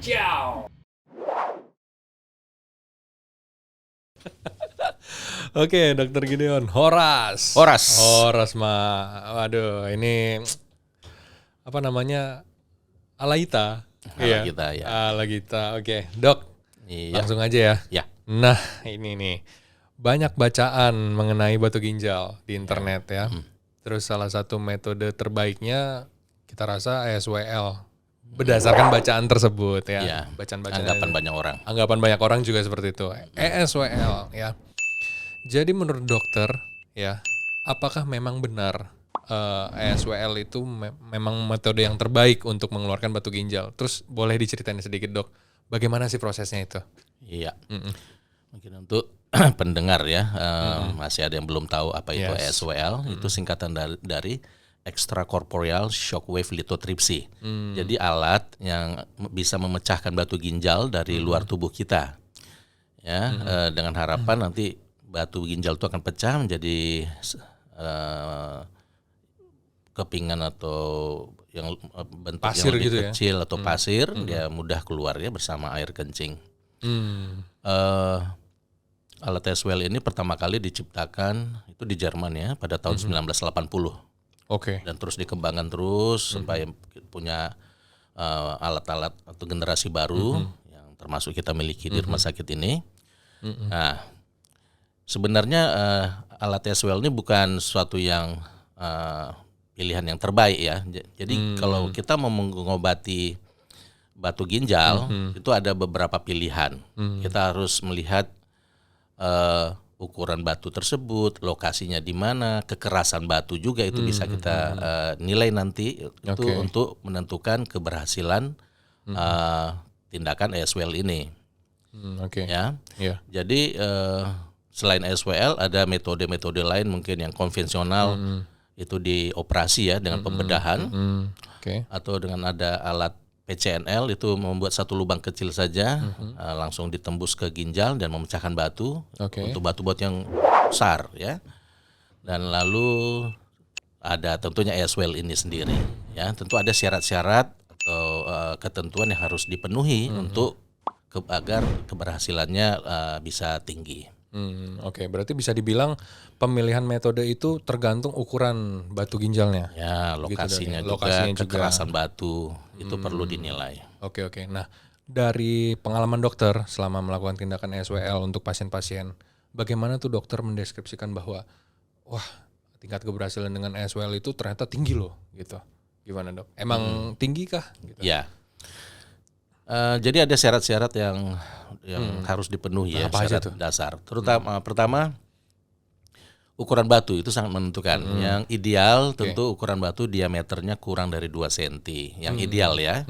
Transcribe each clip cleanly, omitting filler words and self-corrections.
Ciao. Oke, Dokter Gideon, Horas, waduh, ini apa namanya, Alaita, Ala kita ya. Alaita, oke, Dok, Iya. langsung aja ya. Ya. Nah, ini nih, banyak bacaan mengenai batu ginjal di internet ya. Terus salah satu metode terbaiknya kita rasa ESWL. Berdasarkan bacaan tersebut ya. Ya. Bacaan-bacaan Anggapan banyak orang. Anggapan banyak orang juga seperti itu. ESWL ya. Jadi menurut dokter ya, apakah memang benar ESWL itu memang metode yang terbaik untuk mengeluarkan batu ginjal? Terus boleh diceritain sedikit, Dok, bagaimana sih prosesnya itu? Iya. Mungkin untuk pendengar ya, masih ada yang belum tahu apa itu ESWL. Itu singkatan dari extracorporeal shockwave lithotripsy. Jadi alat yang bisa memecahkan batu ginjal dari luar tubuh kita. Ya, dengan harapan nanti batu ginjal itu akan pecah menjadi kepingan atau yang bentuk Pasir yang lebih gitu ya? kecil atau pasir, dia mudah keluar ya bersama air kencing. Alat ESWL ini pertama kali diciptakan itu di Jerman ya pada tahun 1980. Oke. Dan terus dikembangkan terus sampai punya alat-alat atau generasi baru yang termasuk kita miliki di rumah sakit ini. Nah, sebenarnya alat ESWL ini bukan suatu yang pilihan yang terbaik ya. Jadi kalau kita mau mengobati batu ginjal itu ada beberapa pilihan. Kita harus melihat ukuran batu tersebut, lokasinya di mana, kekerasan batu juga itu bisa kita nilai nanti itu untuk menentukan keberhasilan tindakan ESWL ini. Ya. Jadi selain ESWL ada metode-metode lain mungkin yang konvensional itu di operasi ya dengan pembedahan atau dengan ada alat PCNL itu membuat satu lubang kecil saja langsung ditembus ke ginjal dan memecahkan batu untuk batu-batu yang besar ya. Dan lalu ada tentunya ESWL ini sendiri ya. Tentu ada syarat-syarat atau ketentuan yang harus dipenuhi untuk agar keberhasilannya bisa tinggi. Berarti bisa dibilang pemilihan metode itu tergantung ukuran batu ginjalnya. Ya, lokasinya juga, kekerasan batu itu perlu dinilai. Oke. Nah, dari pengalaman dokter selama melakukan tindakan ESWL untuk pasien-pasien, bagaimana tuh dokter mendeskripsikan bahwa wah, tingkat keberhasilan dengan ESWL itu ternyata tinggi loh gitu. Gimana, Dok? Emang tinggi kah gitu? Ya. Jadi ada syarat-syarat yang harus dipenuhi ya, syarat dasar. Terutama pertama ukuran batu itu sangat menentukan. Yang ideal tentu ukuran batu diameternya kurang dari 2 cm. Yang ideal ya.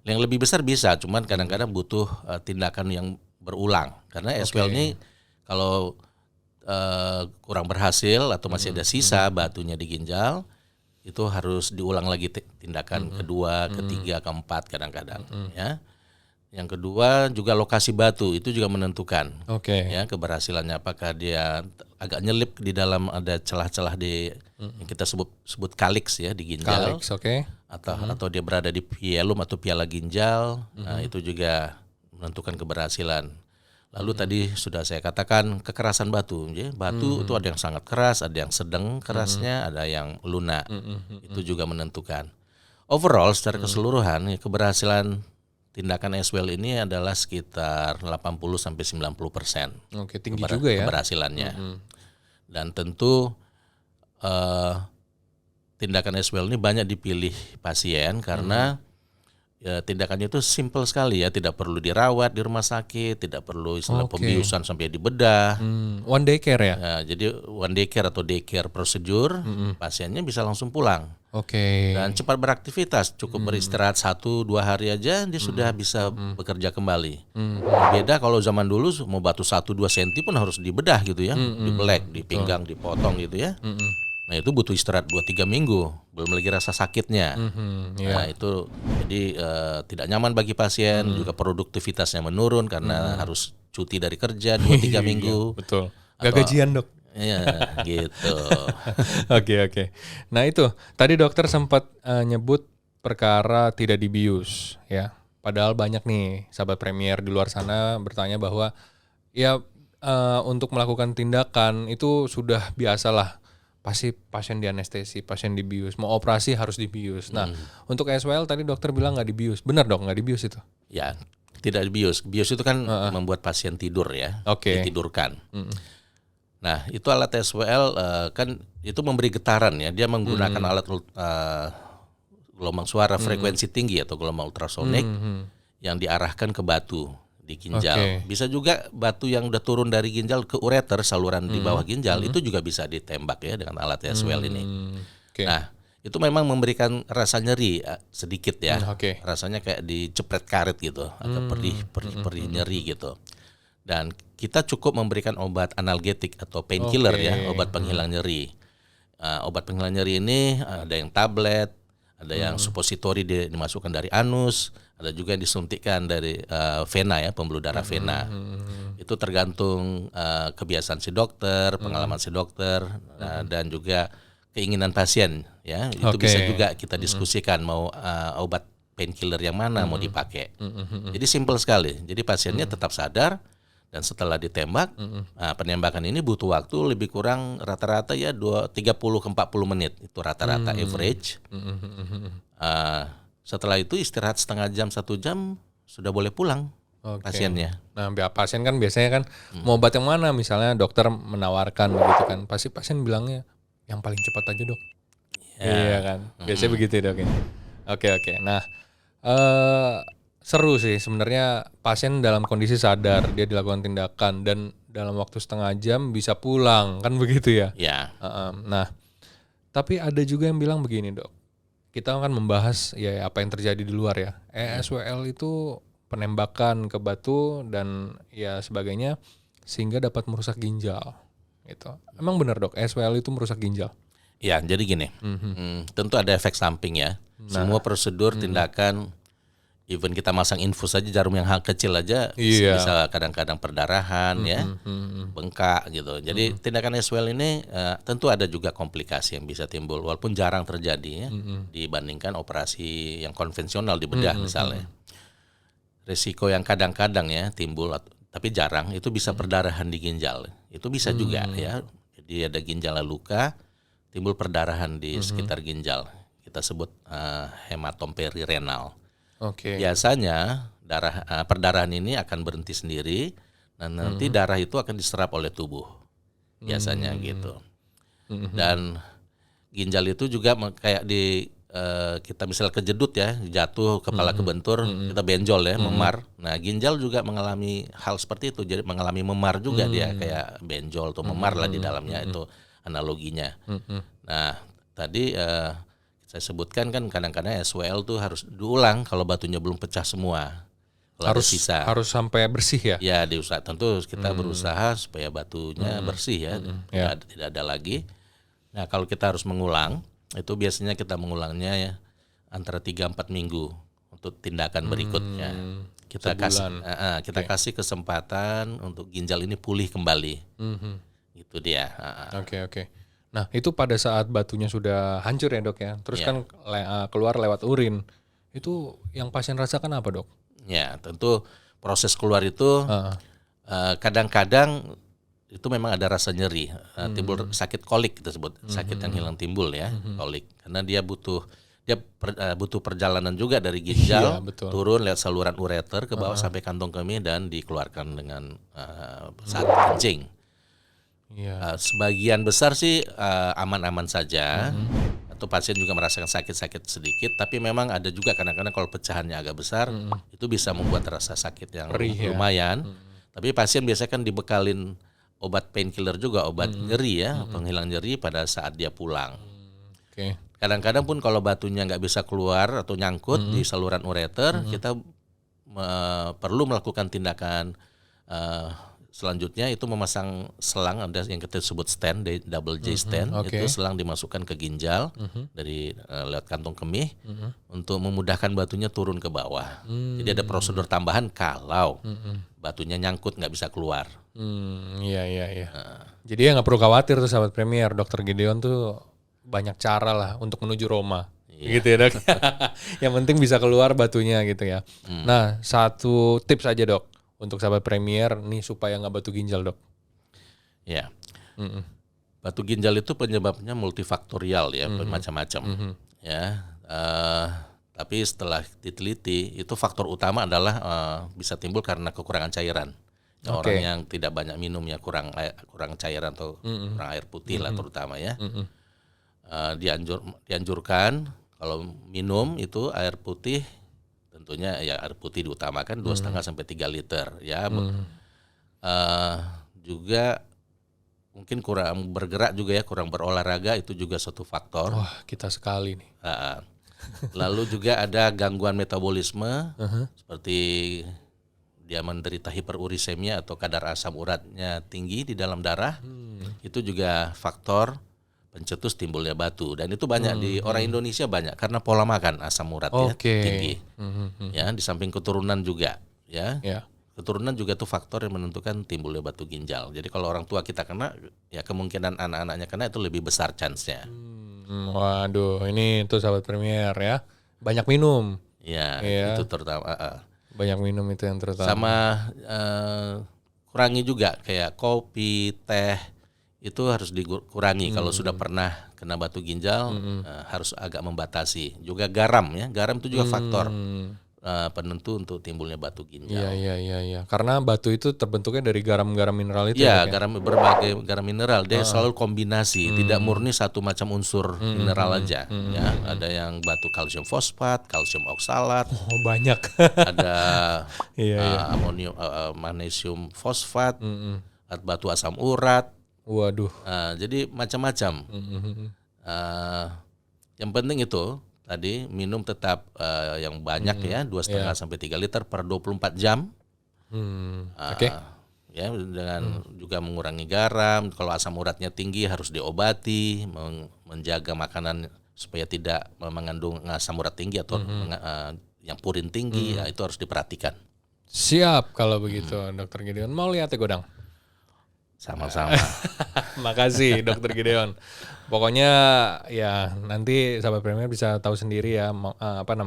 Yang lebih besar bisa, cuman kadang-kadang butuh tindakan yang berulang. Karena ESWL ini kalau kurang berhasil atau masih ada sisa batunya di ginjal, itu harus diulang lagi tindakan kedua, ketiga, keempat kadang-kadang ya. Yang kedua juga lokasi batu itu juga menentukan ya keberhasilannya, apakah dia agak nyelip di dalam ada celah-celah di yang kita sebut kaliks ya di ginjal, atau dia berada di pielum atau piala ginjal. Nah, itu juga menentukan keberhasilan. Lalu tadi sudah saya katakan kekerasan batu ya. Batu itu ada yang sangat keras, ada yang sedang kerasnya, ada yang lunak. Itu juga menentukan. Overall secara keseluruhan ya, keberhasilan tindakan ESWL ini adalah sekitar 80-90%. Oke, tinggi juga ya keberhasilannya. Dan tentu tindakan ESWL ini banyak dipilih pasien karena ya, tindakannya itu simple sekali ya, tidak perlu dirawat di rumah sakit, tidak perlu istilah pembiusan sampai dibedah. One day care ya? Jadi one day care atau day care prosedur, pasiennya bisa langsung pulang. Dan cepat beraktivitas, cukup beristirahat 1-2 hari aja dia sudah bisa bekerja kembali. Beda kalau zaman dulu mau batu 1-2 cm pun harus dibedah gitu ya, dibelek, dipinggang, dipotong gitu ya. Nah itu butuh istirahat 2-3 minggu, belum lagi rasa sakitnya. Nah itu jadi tidak nyaman bagi pasien, juga produktivitasnya menurun karena harus cuti dari kerja 2-3 minggu. Betul. Gak gajian, Dok. Iya gitu. Oke. Nah itu tadi dokter sempat nyebut perkara tidak dibius ya. Padahal banyak nih sahabat Premier di luar sana bertanya bahwa ya untuk melakukan tindakan itu sudah biasalah. Pasti pasien dianestesi, pasien dibius, mau operasi harus dibius. Nah, untuk SWL tadi dokter bilang nggak dibius. Benar dok, nggak dibius itu? Ya, tidak bius. Bius itu kan membuat pasien tidur ya, ditidurkan. Nah, itu alat SWL kan itu memberi getaran ya. Dia menggunakan alat gelombang suara frekuensi tinggi atau gelombang ultrasonik yang diarahkan ke batu di ginjal. Bisa juga batu yang udah turun dari ginjal ke ureter, saluran di bawah ginjal, itu juga bisa ditembak ya dengan alat SWL ini. Nah, itu memang memberikan rasa nyeri sedikit ya. Rasanya kayak dicepret karet gitu, agak perih nyeri gitu. Dan kita cukup memberikan obat analgetik atau painkiller ya, obat penghilang nyeri. Obat penghilang nyeri ini ada yang tablet, ada yang supositori dimasukkan dari anus, ada juga yang disuntikkan dari vena ya, pembuluh darah vena. Itu tergantung kebiasaan si dokter, pengalaman si dokter, dan juga keinginan pasien ya. Itu bisa juga kita diskusikan mau obat painkiller yang mana mau dipakai. Jadi simple sekali. Jadi pasiennya tetap sadar dan setelah ditembak, penembakan ini butuh waktu lebih kurang rata-rata ya 30 ke 40 menit. Itu rata-rata average. Setelah itu istirahat setengah jam, 1 jam sudah boleh pulang pasiennya. Nah, pasien kan biasanya kan mau obat yang mana, misalnya dokter menawarkan begitu kan, pasti pasien bilangnya yang paling cepat aja dok. Iya kan, biasanya begitu ya dok ya. Oke. Nah, seru sih sebenarnya, pasien dalam kondisi sadar dia dilakukan tindakan dan dalam waktu setengah jam bisa pulang kan begitu ya. Ya. Nah, tapi ada juga yang bilang begini dok. Kita akan membahas ya apa yang terjadi di luar ya. ESWL itu penembakan ke batu dan ya sebagainya sehingga dapat merusak ginjal. Gitu. Emang benar dok, ESWL itu merusak ginjal? Ya, jadi gini, tentu ada efek samping ya. Semua prosedur tindakan, even kita masang infus aja, jarum yang kecil aja bisa kadang-kadang perdarahan ya, bengkak gitu. Jadi tindakan SWL ini tentu ada juga komplikasi yang bisa timbul, walaupun jarang terjadi ya, dibandingkan operasi yang konvensional di bedah misalnya. Risiko yang kadang-kadang ya timbul, tapi jarang, itu bisa perdarahan di ginjal. Itu bisa juga ya. Jadi ada ginjal luka, timbul perdarahan di sekitar ginjal. Kita sebut hematom perirenal. Biasanya perdarahan ini akan berhenti sendiri dan nanti darah itu akan diserap oleh tubuh. Biasanya gitu. Dan ginjal itu juga kayak kita misal kejedut ya, jatuh kepala kebentur, kita benjol ya, memar. Nah, ginjal juga mengalami hal seperti itu, jadi mengalami memar juga dia, kayak benjol atau memar lah di dalamnya, itu analoginya. Nah, tadi saya sebutkan kan kadang-kadang SWL tuh harus diulang kalau batunya belum pecah semua. Kalau harus sampai bersih ya? Ya, diusaha. Tentu kita berusaha supaya batunya bersih ya, tidak ada lagi. Nah, kalau kita harus mengulang, itu biasanya kita mengulangnya ya antara 3-4 minggu untuk tindakan berikutnya. Kita kasih kesempatan untuk ginjal ini pulih kembali. Itu dia. Oke. Nah, itu pada saat batunya sudah hancur ya dok ya, terus kan keluar lewat urin, itu yang pasien rasakan apa dok? Ya, tentu proses keluar itu kadang-kadang itu memang ada rasa nyeri, timbul sakit kolik kita sebut, sakit yang hilang timbul ya, kolik, karena dia butuh perjalanan juga dari ginjal turun lewat saluran ureter ke bawah sampai kantong kemih dan dikeluarkan dengan saat kencing. Sebagian besar sih aman-aman saja, atau pasien juga merasakan sakit-sakit sedikit, tapi memang ada juga kadang-kadang kalau pecahannya agak besar itu bisa membuat rasa sakit yang lumayan. Tapi pasien biasanya kan dibekalin obat painkiller juga, obat nyeri ya, penghilang nyeri pada saat dia pulang. Kadang-kadang pun kalau batunya nggak bisa keluar atau nyangkut di saluran ureter, kita perlu melakukan tindakan selanjutnya, itu memasang selang, ada yang kita sebut stand, double J stand, itu selang dimasukkan ke ginjal dari lewat kantong kemih untuk memudahkan batunya turun ke bawah. Jadi ada prosedur tambahan kalau batunya nyangkut nggak bisa keluar. Iya. Jadi ya nggak perlu khawatir tuh sahabat Premier, Dokter Gideon tuh banyak cara lah untuk menuju Roma. Iya. gitu ya dok. Yang penting bisa keluar batunya gitu ya. Nah, satu tips aja dok untuk sahabat Premier nih supaya nggak batu ginjal dok. Ya. Mm-mm. Batu ginjal itu penyebabnya multifaktorial ya, bermacam-macam. Ya. Tapi setelah diteliti itu faktor utama adalah bisa timbul karena kekurangan cairan. Ya, orang yang tidak banyak minum ya, kurang cairan atau kurang air putih lah terutama ya. Dianjurkan kalau minum itu air putih, tentunya ya air putih diutamakan 2,5 sampai 3 liter ya. Juga mungkin kurang bergerak juga ya, kurang berolahraga itu juga suatu faktor. Wah, kita sekali nih. Lalu juga ada gangguan metabolisme seperti dia menderita hiperurisemia atau kadar asam uratnya tinggi di dalam darah. Itu juga faktor pencetus timbulnya batu, dan itu banyak di orang Indonesia banyak karena pola makan asam uratnya tinggi. Ya, di samping keturunan juga ya. Keturunan juga tuh faktor yang menentukan timbulnya batu ginjal. Jadi kalau orang tua kita kena, ya kemungkinan anak-anaknya kena itu lebih besar chance-nya. Waduh, ini tuh sahabat Premier ya. Banyak minum. Ya, itu terutama. Banyak minum itu yang terutama. Sama kurangi juga kayak kopi, teh, itu harus dikurangi. Kalau sudah pernah kena batu ginjal, harus agak membatasi. Juga garam ya, garam itu juga faktor penentu untuk timbulnya batu ginjal. Iya. Karena batu itu terbentuknya dari garam-garam mineral itu. Iya, berbagai garam mineral. Dia selalu kombinasi, tidak murni satu macam unsur mineral aja. Ya, ada yang batu kalsium fosfat, kalsium oksalat. Oh, banyak. Ada amonium, magnesium fosfat, batu asam urat. Waduh. Jadi macam-macam. Yang penting itu tadi minum tetap yang banyak ya, 2,5 sampai 3 liter per 24 jam. Oke. Ya, dengan juga mengurangi garam. Kalau asam uratnya tinggi harus diobati, menjaga makanan supaya tidak mengandung asam urat tinggi atau yang purin tinggi, ya, itu harus diperhatikan. Siap kalau begitu, Dokter Gideon. Mau lihat ya Godang? Sama-sama. Makasih Dokter Gideon. Pokoknya ya nanti sahabat Premier bisa tahu sendiri ya apa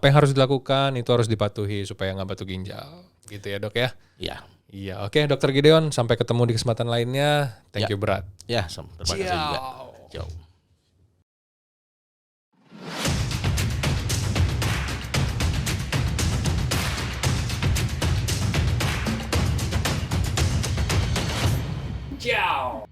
yang harus dilakukan, itu harus dipatuhi supaya nggak batu ginjal. Gitu ya dok ya? Iya. Oke Dokter Gideon, sampai ketemu di kesempatan lainnya. Thank you berat. Ya, terima kasih juga. Ciao. Ciao.